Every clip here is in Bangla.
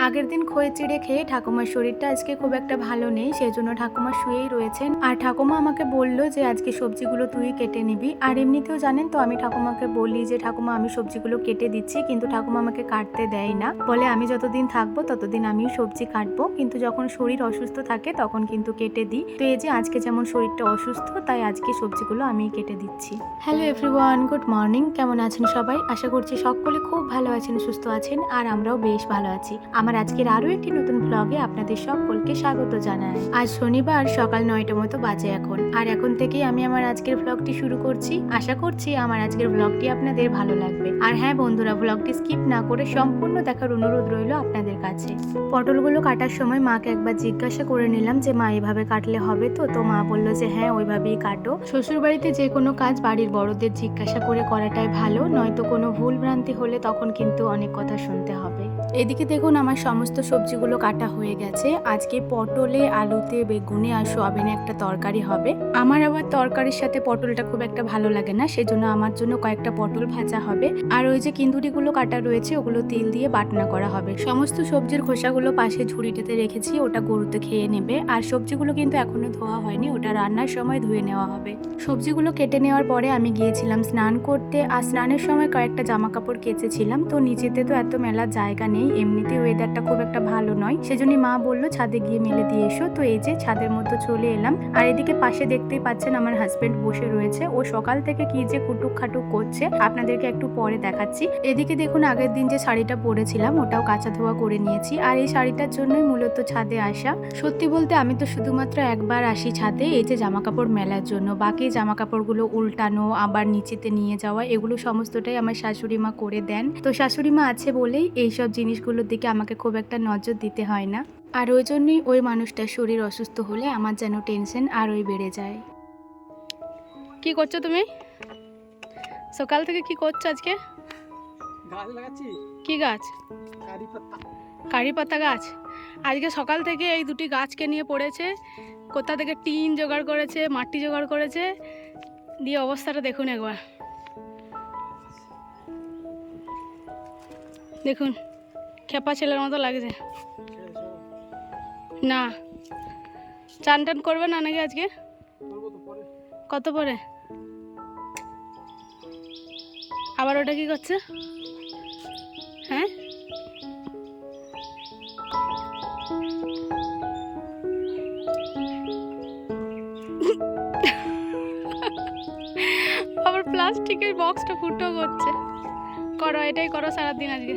আগের দিন খই চিড়ে খেয়ে ঠাকুমার শরীরটা আজকে খুব একটা ভালো নেই, সেই জন্য ঠাকুমা শুয়েই রয়েছেন। আর ঠাকুমা আমাকে বলল যে আজকে সবজিগুলো তুই কেটে নিবি। আর এমনিতেও জানেন তো, আমি ঠাকুমাকে বলি যে ঠাকুমা আমি সবজিগুলো কেটে দিচ্ছি, কিন্তু ঠাকুমা আমাকে কাটতে দেয় না, বলে আমি যতদিন থাকবো ততদিন আমিও সবজি কাটবো, কিন্তু যখন শরীর অসুস্থ থাকে তখন কিন্তু কেটে দিই। তো এই যে আজকে যেমন শরীরটা অসুস্থ, তাই আজকে সবজিগুলো আমিই কেটে দিচ্ছি। Hello everyone, good morning. কেমন আছেন সবাই? আশা করছি সকলে খুব ভালো আছেন, সুস্থ আছেন, আর আমরাও বেশ ভালো আছি। আমার আজকের আরো একটি নতুন ব্লগে আপনাদের সকলকে স্বাগত জানাই। আজ শনিবার, সকাল 9টা মতো বাজে এখন। আর এখন থেকেই আমি আমার আজকের ব্লগটি শুরু করছি। আশা করছি আমার আজকের ব্লগটি আপনাদের ভালো লাগবে। আর হ্যাঁ বন্ধুরা, ব্লগটি স্কিপ না করে সম্পূর্ণ দেখার অনুরোধ রইল আপনাদের কাছে। পটলগুলো কাটার সময় মাকে একবার জিজ্ঞাসা করে নিলাম যে মা এভাবে কাটলে হবে তো? তো মা বললো যে হ্যাঁ, ওইভাবেই কাটো। শ্বশুর বাড়িতে যে কোনো কাজ বাড়ির বড়দের জিজ্ঞাসা করে করাটাই ভালো, নয়তো কোনো ভুল ভ্রান্তি হলে তখন কিন্তু অনেক কথা শুনতে হবে। এদিকে দেখুন, আমার সমস্ত সবজিগুলো কাটা হয়ে গেছে। আজকে পটলে, আলুতে, বেগুনে আর সোয়াবিনে একটা তরকারি হবে। আমার আবার তরকারির সাথে পটলটা খুব একটা ভালো লাগে না, সেজন্য আমার জন্য কয়েকটা পটল ভাজা হবে। আর ওই যে কিন্দুরিগুলো কাটা রয়েছে, ওগুলো তেল দিয়ে বাটনা করা হবে। সমস্ত সবজির খোসাগুলো পাশে ঝুড়িটাতে রেখেছি, ওটা গরুতে খেয়ে নেবে। আর সবজিগুলো কিন্তু এখনো ধোয়া হয়নি, ওটা রান্নার সময় ধুয়ে নেওয়া হবে। সবজিগুলো কেটে নেওয়ার পরে আমি গিয়েছিলাম স্নান করতে। আর স্নানের সময় কয়েকটা জামা কাপড় কেচেছিলাম। তো নিচেতে তো এত মেলার জায়গা নেই, এমনিতে ওয়েদারটা খুব একটা ভালো নয়, সেজন্য মা বললো ছাদে গিয়ে মেলে দিয়ে এসো। তো এই যে ছাদের মধ্যে চলে এলাম। আর এদিকে পাশে দেখতেই পাচ্ছেন আমার হাজবেন্ড বসে রয়েছে। ও সকাল থেকে কি যে কুটুক খাটুক করছে, আপনাদেরকে একটু পরে দেখাচ্ছি। এদিকে দেখুন, আগের দিন যে শাড়িটা পরেছিলাম ওটাও কাঁচা ধোয়া করে নিয়েছি। আর এই শাড়িটার জন্যই মূলত ছাদে আসা। সত্যি বলতে আমি তো শুধুমাত্র একবার আসি ছাদে, এই যে জামা কাপড় মেলার জন্য। বাকি জামা কাপড়গুলো উল্টানো, আবার নিচেতে নিয়ে যাওয়া, এগুলো সমস্তটাই আমার শাশুড়ি মা করে দেন। তো শাশুড়ি মা আছে বলেই এইসব জিনিসগুলোর দিকে আমাকে খুব একটা নজর দিতে হয় না। আর ওই জন্যই ওই মানুষটার শরীর অসুস্থ হলে আমার যেন টেনশন আরোই বেড়ে যায়। কি করছো তুমি? সকাল থেকে কি করছো আজকে? গাছ লাগাচ্ছি। কি গাছ? কারি পাতা। কারি পাতা গাছ। আজকে সকাল থেকে এই দুটি গাছকে নিয়ে পড়েছে। কোথা থেকে টিন জোগাড় করেছে, মাটি জোগাড় করেছে, দিয়ে অবস্থাটা দেখুন একবার। দেখুন, খেপা ছেলের মতো লাগছে। না, চান টান করবে না নাকি আজকে? কত পরে? আবার ওটা কি করছে? হ্যাঁ, আবার প্লাস্টিকের বক্সটা ফুটো করছে। করো, এটাই করো সারাদিন আজকে।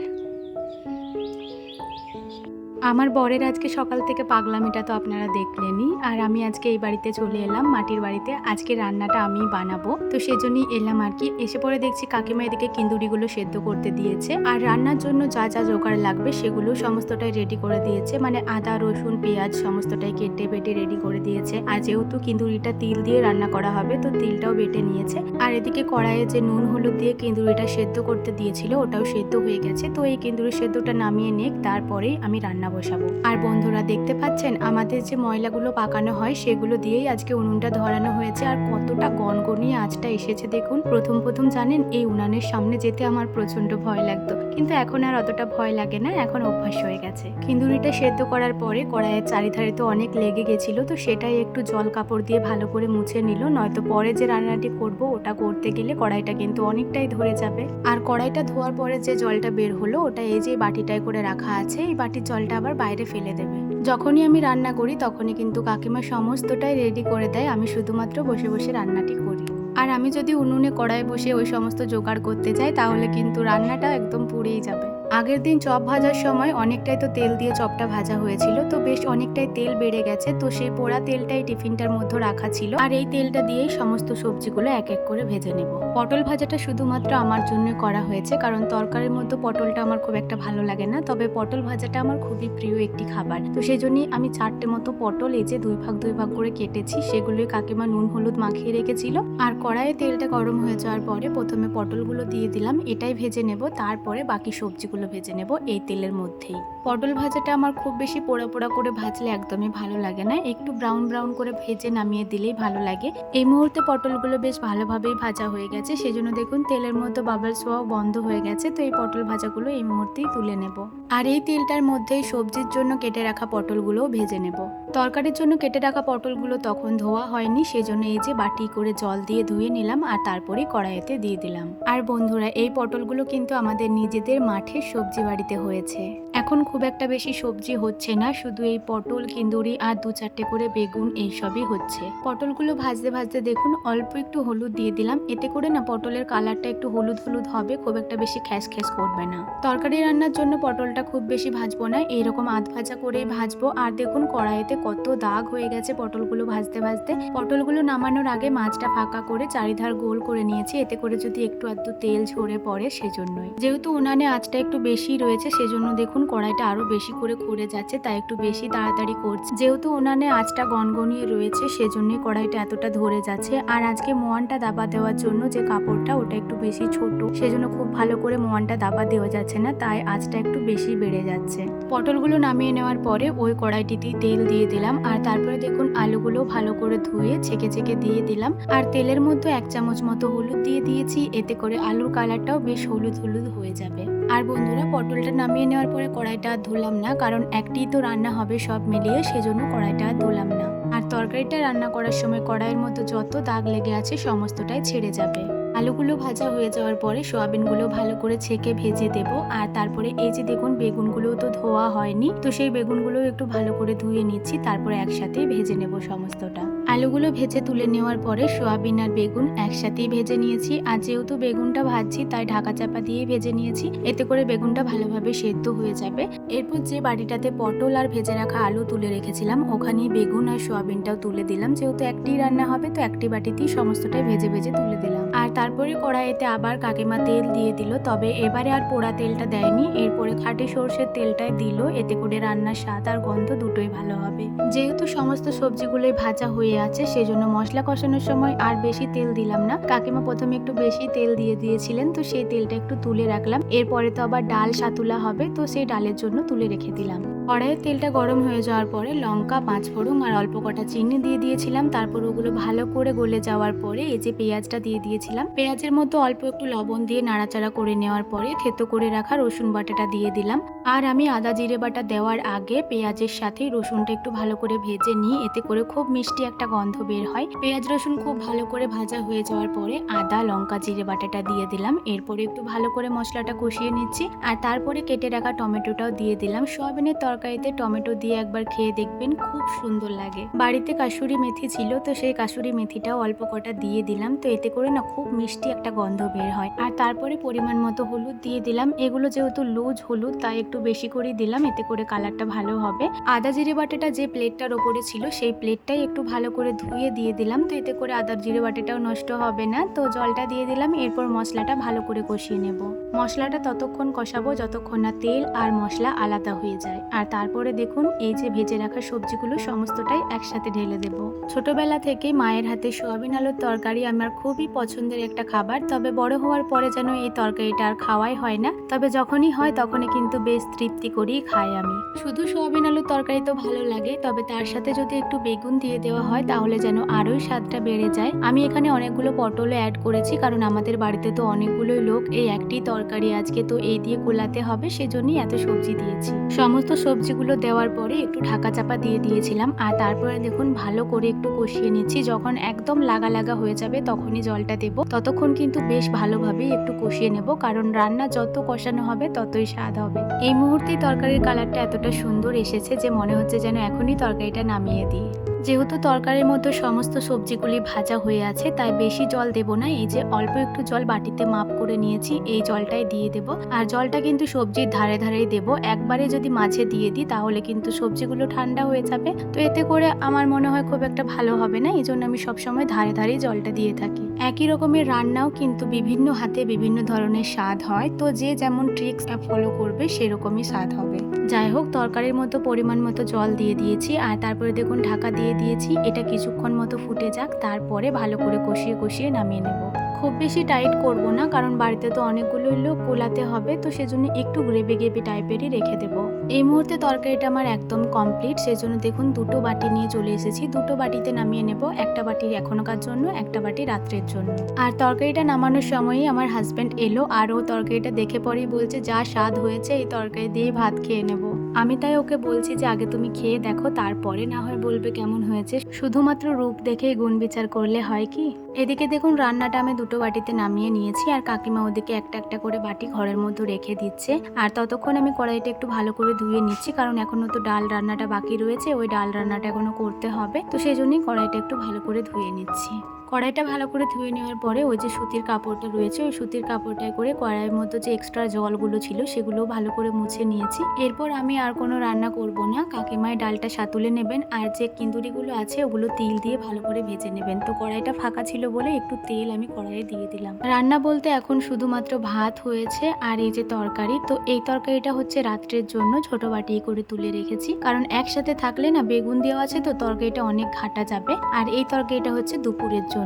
আমার বরের আজকে সকাল থেকে পাগলামিটা তো আপনারা দেখলেনই। আর আমি আজকে এই বাড়িতে চলে এলাম, মাটির বাড়িতে। আজকে রান্নাটা আমিই বানাবো, তো সেজন্যই এলাম আর কি। এসে পরে দেখছি কাকিমা এদিকে কিন্দুরিগুলো সেদ্ধ করতে দিয়েছে। আর রান্নার জন্য যা যা জোগাড় লাগবে সেগুলো সমস্তটাই রেডি করে দিয়েছে, মানে আদা, রসুন, পেঁয়াজ সমস্তটাই কেটে বেটে রেডি করে দিয়েছে। আর যেহেতু কিন্দুরিটা তিল দিয়ে রান্না করা হবে, তো তিলটাও বেটে নিয়েছে। আর এদিকে কড়াইয়ে যে নুন হলুদ দিয়ে কিন্দুরিটা সেদ্ধ করতে দিয়েছিল, ওটাও সেদ্ধ হয়ে গেছে। তো এই কিন্দুরি সেদ্ধটা নামিয়ে নেক, তারপরেই আমি রান্না বসাবো। আর বন্ধুরা দেখতে পাচ্ছেন, আমাদের যে ময়লাগুলো পাকানো হয় সেগুলো দিয়েই আজকে উনুনটা ধরানো হয়েছে। আর কতটা গনগনিয়ে আঁচটা এসেছে দেখুন। প্রথম প্রথম জানেন, এই উনানের সামনে যেতে আমার প্রচন্ড ভয় লাগতো, কিন্তু এখন আর অতটা ভয় লাগে না, এখন অভ্যাস হয়ে গেছে। খিন্দুরিটা সেদ্ধ করার পরে কড়াইয়ের চারিধারে তো অনেক লেগে গেছিল, তো সেটাই একটু জল কাপড় দিয়ে ভালো করে মুছে নিল, নয়তো পরে যে রান্নাটি করব ওটা করতে গেলে কড়াইটা কিন্তু অনেকটাই ধরে যাবে। আর কড়াইটা ধোয়ার পরে যে জলটা বের হলো, ওটা এই যে বাটিটায় করে রাখা আছে, এই বাটির জলটা আবার বাইরে ফেলে দেবে। যখনই আমি রান্না করি তখনই কিন্তু কাকিমা সমস্তটাই রেডি করে দেয়, আমি শুধুমাত্র বসে বসে রান্নাটি করি। আর আমি যদি উনুনে কড়াই বসে ওই সমস্ত জোগাড় করতে যাই, তাহলে কিন্তু রান্নাটা একদম পুড়েই যাবে। আগের দিন চপ ভাজার সময় অনেকটাই তো তেল দিয়ে চপটা ভাজা হয়েছিল, তো বেশ অনেকটাই তেল বেড়ে গেছে। তো সেই পোড়া তেলটাই টিফিনটার মধ্যে রাখা ছিল, আর এই তেলটা দিয়েই সমস্ত সবজিগুলো এক এক করে ভেজে নেব। পটল ভাজাটা শুধুমাত্র আমার জন্য করা হয়েছে, কারণ তরকারির মধ্যে পটলটা আমার খুব একটা ভালো লাগে না, তবে পটল ভাজাটা আমার খুবই প্রিয় একটি খাবার। তো সেই জন্যই আমি 4টে মতো পটল এই যে দুই ভাগ করে কেটেছি, সেগুলোই কাকিমা নুন হলুদ মাখিয়ে রেখেছিল। আর কড়াইয়ে তেলটা গরম হয়ে যাওয়ার পরে প্রথমে পটলগুলো দিয়ে দিলাম, এটাই ভেজে নেব, তারপরে বাকি সবজিগুলো সবজিগুলো ভেজে নেব এই তেলের মধ্যেই। পটল ভাজাটা আমার খুব বেশি পোড়া পোড়া করে ভাজলে একদমই ভালো লাগে না, একটু ব্রাউন ব্রাউন করে ভেজে নামিয়ে দিলেই ভালো লাগে। এই মুহূর্তে পটলগুলো বেশ ভালোভাবেই ভাজা হয়ে গেছে, সেজন্য দেখুন তেলের মধ্যে বাবলস হওয়া বন্ধ হয়ে গেছে। তো এই পটল ভাজাগুলো এই মুহূর্তেই তুলে নেব। আর এই তেলটার মধ্যেই সবজির জন্য কেটে রাখা পটলগুলোও ভেজে নেব। তরকারির জন্য কেটে রাখা পটলগুলো তখন ধোয়া হয়নি, সেজন্য এই যে বাটি করে জল দিয়ে ধুয়ে নিলাম আর তারপরে কড়াইতে দিয়ে দিলাম। আর বন্ধুরা, এই পটলগুলো কিন্তু আমাদের নিজেদের মাঠের সবজি বাড়িতে হয়েছে। এখন খুব একটা বেশি সবজি হচ্ছে না, শুধু এই পটল, কিন্দুরি আর 2-4টে করে বেগুন এইসবই হচ্ছে। পটলগুলো ভাজতে ভাজতে দেখুন অল্প একটু হলুদ দিয়ে দিলাম, এতে করে না পটলের কালারটা একটু হলুদ হলুদ হবে, খুব একটা বেশি খ্যাস খ্যাস করবে না। তরকারি রান্নার জন্য পটলটা খুব বেশি ভাজবো না, এইরকম আধ ভাজা করেই ভাজবো। আর দেখুন কড়াইতে কত দাগ হয়ে গেছে পটলগুলো ভাজতে ভাজতে। পটলগুলো নামানোর আগে মাছটা ফাঁকা করে চারিধার গোল করে নিয়েছি, এতে করে যদি একটু আধটু তেল ঝরে পড়ে সেজন্যই। যেহেতু উনানে আঁচটা একটু বেশি রয়েছে সেজন্য দেখুন কড়াইটা আরো বেশি করে খুঁড়ে যাচ্ছে, তাই একটু বেশি তাড়াতাড়ি করছে। যেহেতু উনানে আঁচটা গনগনিয়ে রয়েছে সেজন্যই কড়াইটা এতটা ধরে যাচ্ছে। আর আজকে মোয়ানটা দাবা দেওয়ার জন্য যে কাপড়টা ওটা একটু বেশি ছোট, সেজন্য খুব ভালো করে মোয়ানটা দাবা দেওয়া যাচ্ছে না, তাই আঁচটা একটু বেশি বেড়ে যাচ্ছে। পটলগুলো নামিয়ে নেওয়ার পরে ওই কড়াইটিতেই তেল দিয়ে দিলাম আর তারপরে দেখুন আলুগুলো ভালো করে ধুয়ে ছেঁকে ছেঁকে দিয়ে দিলাম। আর তেলের মধ্যে 1 চামচ মতো হলুদ দিয়ে দিয়েছি, এতে করে আলুর কালারটাও বেশ হলুদ হলুদ হয়ে যাবে। আর বন্ধুরা, পটলটা নামিয়ে নেওয়ার পরে কড়াইটা আর ধুলাম না, কারণ একটিই তো রান্না হবে সব মিলিয়ে, সেজন্য কড়াইটা আর ধুলাম না। আর তরকারিটা রান্না করার সময় কড়াইয়ের মধ্যে যত দাগ লেগে আছে সমস্তটাই ছেড়ে যাবে। আলুগুলো ভাজা হয়ে যাওয়ার পরে সোয়াবিনগুলো ভালো করে ছেঁকে ভেজে দেব। আর তারপরে এই যে দেখুন বেগুনগুলো তো ধোয়া হয়নি, তো সেই বেগুনগুলো একটু ভালো করে ধুয়ে নিচ্ছি, তারপরে একসাথেই ভেজে নেব সমস্তটা। আলুগুলো ভেজে তুলে নেওয়ার পরে সোয়াবিন আর বেগুন একসাথেই ভেজে নিয়েছি। আর যেহেতু বেগুনটা ভাজছি তাই ঢাকা চাপা দিয়ে ভেজে নিয়েছি, এতে করে বেগুনটা ভালোভাবে সেদ্ধ হয়ে যাবে। এরপর যে বাটিটাতে পটল আর ভেজে রাখা আলু তুলে রেখেছিলাম ওখানেই বেগুন আর সোয়াবিনটাও তুলে দিলাম। যেহেতু একটি রান্না হবে তো একটি বাটিতেই সমস্তটাই ভেজে ভেজে তুলে দিলাম। আর তারপরে কড়াইতে আবার কাকিমা তেল দিয়ে দিল, তবে এবারে আর পোড়া তেলটা দেয়নি, এরপরে খাঁটি সর্ষের তেলটাই দিল, এতে করে রান্নার স্বাদ আর গন্ধ দুটোই ভালো হবে। যেহেতু সমস্ত সবজিগুলোই ভাজা হয়ে আছে সেজন্য মশলা কষানোর সময় আর বেশি তেল দিলাম না। কাকিমা প্রথমে একটু বেশি তেল দিয়ে দিয়েছিলেন, তো সেই তেলটা একটু তুলে রাখলাম। এরপরে তো আবার ডাল সাতুলা হবে, তো সেই ডালের জন্য তুলে রেখে দিলাম। কড়াইয়ের তেলটা গরম হয়ে যাওয়ার পরে লঙ্কা, 5 ফোড়ন আর অল্প কটা চিনি দিয়ে দিয়েছিলাম। তারপর ওগুলো ভালো করে গলে যাওয়ার পরে এই যে পেঁয়াজটা দিয়ে দিয়েছিলাম, পেঁয়াজের মধ্যে অল্প একটু লবণ দিয়ে নাড়াচাড়া করে নেওয়ার পরে থেতো করে রাখা রসুন বাটাটা দিয়ে দিলাম। আর আমি আদা জিরে বাটা দেওয়ার আগে পেঁয়াজের সাথে রসুনটা একটু ভালো করে ভেজে নিই, এতে করে খুব মিষ্টি একটা গন্ধ বের হয়। পেঁয়াজ রসুন খুব ভালো করে ভাজা হয়ে যাওয়ার পরে আদা, লঙ্কা, জিরে বাটাটা দিয়ে দিলাম। এরপরে একটু ভালো করে মশলাটা কষিয়ে নিচ্ছি আর তারপরে কেটে রাখা টমেটোটাও দিয়ে দিলাম। সোয়াবিনের তরকারিতে টমেটো দিয়ে একবার খেয়ে দেখবেন, খুব সুন্দর লাগে। বাড়িতে কাসুরি মেথি ছিল, তো সেই কাসুরি মেথিটাও অল্প কটা দিয়ে দিলাম, তো এতে করে না খুব মিষ্টি একটা গন্ধ বের হয়। আর তারপরে পরিমাণ মতো হলুদ দিয়ে দিলাম। এগুলো যেহেতু লুজ হলুদ তাই একটু বেশি করে দিলাম, এতে করে কালারটা ভালো হবে। আদা জিরে বাটাটা যে প্লেটটার ওপরে ছিল সেই প্লেটটাই একটু ভালো করে ধুয়ে দিয়ে দিলাম, তো এতে করে আদা জিরে বাটাটাও নষ্ট হবে না। তো জলটা দিয়ে দিলাম, এরপর মশলাটা ভালো করে কষিয়ে নেব। মশলাটা ততক্ষণ কষাবো যতক্ষণ না তেল আর মশলা আলাদা হয়ে যায়। আর তারপরে দেখুন এই যে ভেজে রাখা সবজিগুলো সমস্তটাই একসাথে ঢেলে দেব। ছোটবেলা থেকে মায়ের হাতে সোয়াবিন আলুর তরকারি আমার খুবই পছন্দের একটা খাবার, তবে বড় হওয়ার পরে যেন এই তরকারিটা আর খাওয়াই হয় না, তবে যখনই হয় তখনই কিন্তু বেশ তৃপ্তি করেই খাই আমি। শুধু সোয়াবিন আলুর তরকারি তো ভালো লাগে, তবে তার সাথে যদি একটু বেগুন দিয়ে দেওয়া হয় তাহলে যেন আরোই স্বাদটা বেড়ে যায়। আমি এখানে অনেকগুলো পটলও অ্যাড করেছি, কারণ আমাদের বাড়িতে তো অনেকগুলোই লোক, এই একটি তরকারি আজকে, তো এই দিয়ে কোলাতে হবে, সেজন্যই এত সবজি দিয়েছি। সমস্ত সবজিগুলো দেওয়ার পরে একটু ঢাকা চাপা দিয়ে দিয়েছিলাম। আর তারপরে দেখুন ভালো করে একটু কষিয়ে নিচ্ছি। যখন একদম লাগা লাগা হয়ে যাবে তখনই জলটা দেব। ততক্ষণ কিন্তু বেশ ভালোভাবেই একটু কষিয়ে নেব, কারণ রান্না যত কষানো হবে ততই স্বাদ হবে। এই মুহূর্তে তরকারির কালারটা এতটা সুন্দর এসেছে যে মনে হচ্ছে যেন এখনই তরকারিটা নামিয়ে দিই। যেহেতু তরকারির মধ্যে সমস্ত সবজিগুলি ভাজা হয়ে আছে তাই বেশি জল দেব না, এই যে অল্প একটু জল বাটিতে মাপ করে নিয়েছি এই জলটাই দিয়ে দেব। আর জলটা কিন্তু সবজির ধারে ধারেই দেব, একবারে যদি মাঝে দিয়ে দিই তাহলে কিন্তু সবজিগুলো ঠান্ডা হয়ে যাবে, তো এতে করে আমার মনে হয় খুব একটা ভালো হবে না, এই জন্য আমি সবসময় ধারে ধারেই জলটা দিয়ে থাকি। একই রকমের রান্নাও কিন্তু বিভিন্ন হাতে বিভিন্ন ধরনের স্বাদ হয়, তো যে যেমন ট্রিক্স ফলো করবে সেরকমই স্বাদ হবে। যাই হোক, তরকারির মতো পরিমাণ মতো জল দিয়ে দিয়েছি আর তারপরে দেখুন ঢাকা দিয়ে দিয়েছি। এটা কিছুক্ষণ মতো ফুটে যাক, তারপরে ভালো করে কষিয়ে কষিয়ে নামিয়ে নেব। খুব বেশি টাইট করব না, কারণ বাড়িতে তো অনেকগুলো লোক গোলাতে হবে, তো সেজন্য একটু গ্রেভি গ্রেভি টাইপেরই রেখে দেবো। এই মুহূর্তে তরকারিটা আমার একদম কমপ্লিট, সেজন্য দেখুন দুটো বাটি নিয়ে চলে এসেছি। দুটো বাটিতে নামিয়ে নেব, একটা বাটি এখনকার জন্য, একটা বাটি রাত্রের জন্য। আর তরকারিটা নামানোর সময়ই আমার হাজব্যান্ড এলো, আর ও তরকারিটা দেখে পরেই বলছে যা স্বাদ হয়েছে, এই তরকারি দিয়েই ভাত খেয়ে নেব। আমি তাই ওকে বলছি যে আগে তুমি খেয়ে দেখো, তারপরে না হয় বলবে কেমন হয়েছে। শুধুমাত্র রূপ দেখেই গুণ বিচার করলে হয় কি। এদিকে দেখুন রান্নাটা আমি দুটো বাটিতে নামিয়ে নিয়েছি, আর কাকিমা ওদিকে একটা একটা করে বাটি ঘরের মধ্যে রেখে দিচ্ছে। আর ততক্ষণ আমি কড়াইটা একটু ভালো করে ধুয়ে নিচ্ছি, কারণ এখনো তো ডাল রান্নাটা বাকি রয়েছে, ওই ডাল রান্নাটা এখনো করতে হবে, তো সেই জন্যই কড়াইটা একটু ভালো করে ধুয়ে নিচ্ছি। কড়াইটা ভালো করে ধুয়ে নেওয়ার পরে ওই যে সুতির কাপড়টা রয়েছে, ওই সুতির কাপড়টায় করে কড়াইয়ের মধ্যে যে এক্সট্রা জলগুলো ছিল সেগুলো ভালো করে মুছে নিয়েছি। এরপর আমি আর কোনো রান্না করব না, কাকিমায় ডালটা সাতুলে নেবেন, আর যে কিন্দুরিগুলো আছে ওগুলো তিল দিয়ে ভালো করে ভেজে নেবেন। তো কড়াইটা ফাঁকা ছিল বলে একটু তেল আমি কড়াইয়ে দিয়ে দিলাম। রান্না বলতে এখন শুধুমাত্র ভাত হয়েছে আর এই যে তরকারি, তো এই তরকারিটা হচ্ছে রাত্রের জন্য ছোট বাটি করে তুলে রেখেছি, কারণ একসাথে থাকলে না বেগুন দেওয়া আছে তো তরকারিটা অনেক ঘাটা যাবে। আর এই তরকারিটা হচ্ছে দুপুরের জন্য।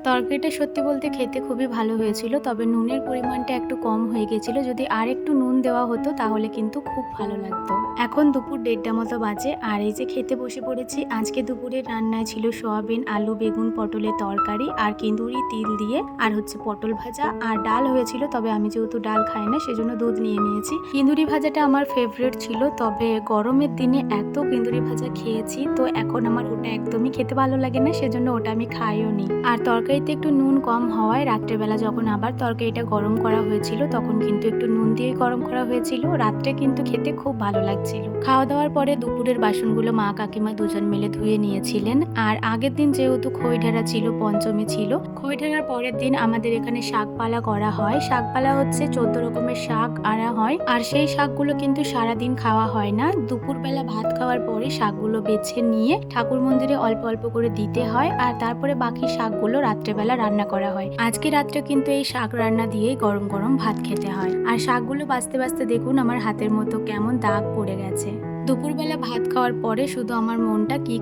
তরকারিটা সত্যি বলতে খেতে খুবই ভালো হয়েছিল, তবে নুনের পরিমাণটা একটু কম হয়ে গেছিল, যদি আর একটু নুন দেওয়া হতো তাহলে কিন্তু খুব ভালো লাগতো। এখন দুপুর 1:30 মতো বাজে, আর এই যে খেতে বসে পড়েছি। আজকে দুপুরের রান্নায় ছিল সোয়াবিন, আলু, বেগুন, পটলের তরকারি, আর কিন্দুরি তিল দিয়ে, আর হচ্ছে পটল ভাজা, আর ডাল হয়েছিল, তবে আমি যেহেতু ডাল খাই না সেজন্য দুধ নিয়ে নিয়েছি। কিন্দুরি ভাজাটা আমার ফেভারিট ছিল, তবে গরমের দিনে এত কিন্দুরি ভাজা খেয়েছি, তো এখন আমার ওটা একদমই খেতে ভালো লাগে না, সেজন্য ওটা আমি খাইও নি। আর তরকারিতে একটু নুন কম হওয়ায় রাত্রেবেলা যখন আবার তরকারিটা গরম করা হয়েছিল তখন কিন্তু একটু নুন দিয়ে গরম করা হয়েছিল। রাত্রে কিন্তু খেতে খুব ভালো লাগছিল। খাওয়া দাওয়ার পরে দুপুরের বাসনগুলো মা কাকিমা দুজন মিলে ধুয়ে নিয়েছিলেন। আর আগের দিন যেহেতু খই ঢালা ছিল, পঞ্চমী ছিল, খই ঢালার পরের দিন আমাদের এখানে শাকপালা করা হয়। শাকপালা হচ্ছে 14 রকমের শাক আনা হয়, আর সেই শাকগুলো কিন্তু সারাদিন খাওয়া হয় না। দুপুরবেলা ভাত খাওয়ার পরে শাকগুলো বেছে নিয়ে ঠাকুর মন্দিরে অল্প অল্প করে দিতে হয়, আর তারপরে বাকি শাকগুলো রাত্রেবেলা রান্না করা হয়। আজকে রাত্রে কিন্তু এই শাক রান্না দিয়েই গরম গরম ভাত খেতে হয়। আর শাকগুলো বাছতে বাছতে দেখুন আমার হাতের মতো কেমন দাগ পড়ে গেছে। দুপুরবেলা ভাত খাওয়ার পরে শুধু আমার মনটা কি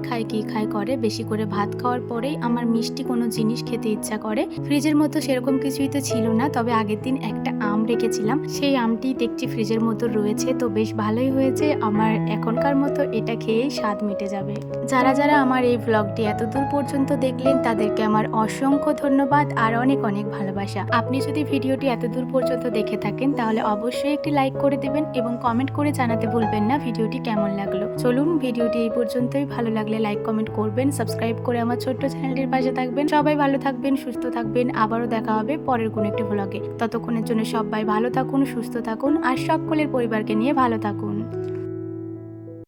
খায় করে। বেশি করে ভাত খাওয়ার পরেই আমার মিষ্টি কোনো জিনিস খেতে ইচ্ছা করে। ফ্রিজের মতো সেরকম কিছুই তো ছিল না, তবে আগের দিন একটা আম রেখেছিলাম, সেই আমটি দেখছি ফ্রিজের মতো রয়েছে, তো বেশ ভালোই হয়েছে। আমার এখনকার মতো এটা খেয়েই স্বাদ মিটে যাবে। যারা যারা আমার এই ব্লগটি এতদূর পর্যন্ত দেখলেন তাদেরকে আমার অসংখ্য ধন্যবাদ আর অনেক অনেক ভালোবাসা। আপনি যদি ভিডিওটি এতদূর পর্যন্ত দেখে থাকেন তাহলে অবশ্যই একটি লাইক করে দেবেন এবং কমেন্ট করে জানাতে ভুলবেন না ভিডিওটি কেমন লাগলো। চলুন ভিডিওটি এই পর্যন্তই। ভালো লাগলে লাইক কমেন্ট করবেন, সাবস্ক্রাইব করে আমার ছোট্ট চ্যানেলটির পাশে থাকবেন। সবাই ভালো থাকবেন, সুস্থ থাকবেন। আবারও দেখা হবে পরের কোনো একটি ব্লগে। ততক্ষণের জন্য সবাই ভালো থাকুন, সুস্থ থাকুন আর সকলের পরিবারকে নিয়ে ভালো থাকুন।